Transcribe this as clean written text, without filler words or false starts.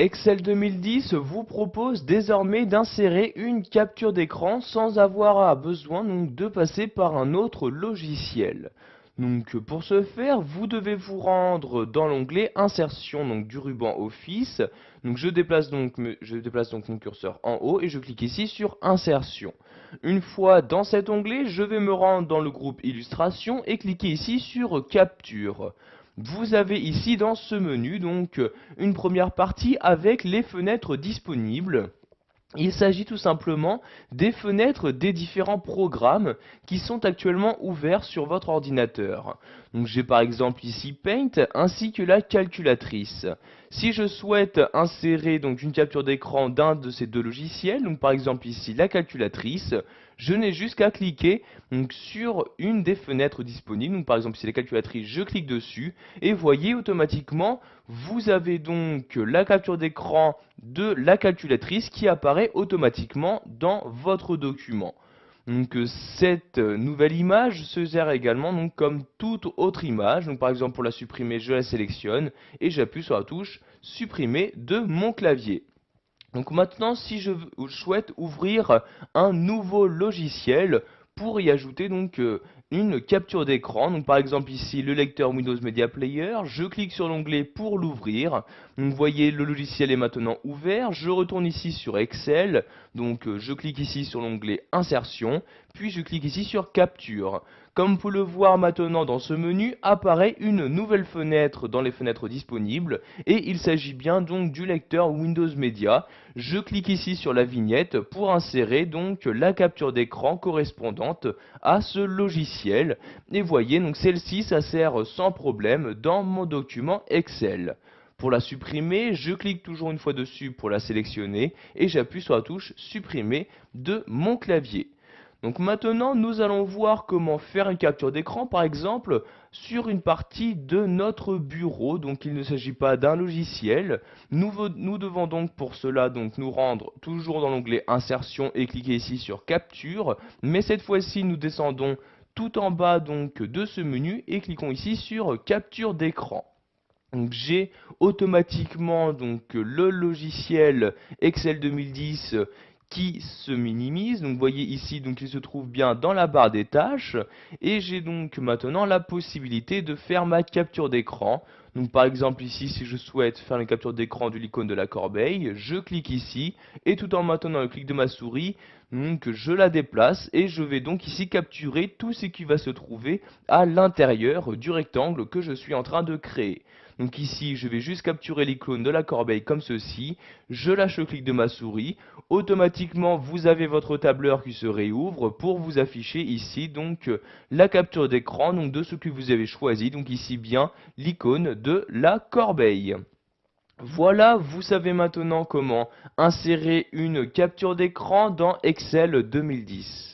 Excel 2010 vous propose désormais d'insérer une capture d'écran sans avoir besoin donc, de passer par un autre logiciel. Donc pour ce faire, vous devez vous rendre dans l'onglet Insertion donc, du ruban Office. Donc je déplace donc mon curseur en haut et je clique ici sur Insertion. Une fois dans cet onglet, je vais me rendre dans le groupe Illustration et cliquer ici sur Capture. Vous avez ici dans ce menu donc une première partie avec les fenêtres disponibles. Il s'agit tout simplement des fenêtres des différents programmes qui sont actuellement ouverts sur votre ordinateur. Donc j'ai par exemple ici Paint ainsi que la calculatrice. Si je souhaite insérer donc une capture d'écran d'un de ces deux logiciels, donc par exemple ici la calculatrice, je n'ai juste qu'à cliquer donc, sur une des fenêtres disponibles. Donc par exemple ici la calculatrice, je clique dessus et voyez automatiquement vous avez donc la capture d'écran de la calculatrice qui apparaît automatiquement dans votre document. Donc cette nouvelle image se gère également donc, comme toute autre image. Donc par exemple pour la supprimer, je la sélectionne et j'appuie sur la touche supprimer de mon clavier. Donc maintenant, si je souhaite ouvrir un nouveau logiciel pour y ajouter donc une capture d'écran, donc par exemple ici le lecteur Windows Media Player, je clique sur l'onglet pour l'ouvrir. Donc vous voyez le logiciel est maintenant ouvert, je retourne ici sur Excel, donc je clique ici sur l'onglet Insertion, puis je clique ici sur Capture. Comme vous pouvez le voir maintenant dans ce menu, apparaît une nouvelle fenêtre dans les fenêtres disponibles et il s'agit bien donc du lecteur Windows Media. Je clique ici sur la vignette pour insérer donc la capture d'écran correspondante à ce logiciel et voyez donc celle-ci s'insère sans problème dans mon document Excel. Pour la supprimer, je clique toujours une fois dessus pour la sélectionner et j'appuie sur la touche supprimer de mon clavier. Donc maintenant, nous allons voir comment faire une capture d'écran, par exemple, sur une partie de notre bureau. Donc il ne s'agit pas d'un logiciel. Nous devons donc pour cela donc, nous rendre toujours dans l'onglet Insertion et cliquer ici sur Capture. Mais cette fois-ci, nous descendons tout en bas donc, de ce menu et cliquons ici sur Capture d'écran. Donc j'ai automatiquement donc, le logiciel Excel 2010 qui se minimise. Donc vous voyez ici donc il se trouve bien dans la barre des tâches et j'ai donc maintenant la possibilité de faire ma capture d'écran. Donc par exemple ici si je souhaite faire une capture d'écran de l'icône de la corbeille, je clique ici et tout en maintenant le clic de ma souris, donc je la déplace et je vais donc ici capturer tout ce qui va se trouver à l'intérieur du rectangle que je suis en train de créer. Donc ici, je vais juste capturer l'icône de la corbeille comme ceci. Je lâche le clic de ma souris. Automatiquement, vous avez votre tableur qui se réouvre pour vous afficher ici donc la capture d'écran donc de ce que vous avez choisi. Donc ici bien l'icône de la corbeille. Voilà, vous savez maintenant comment insérer une capture d'écran dans Excel 2010.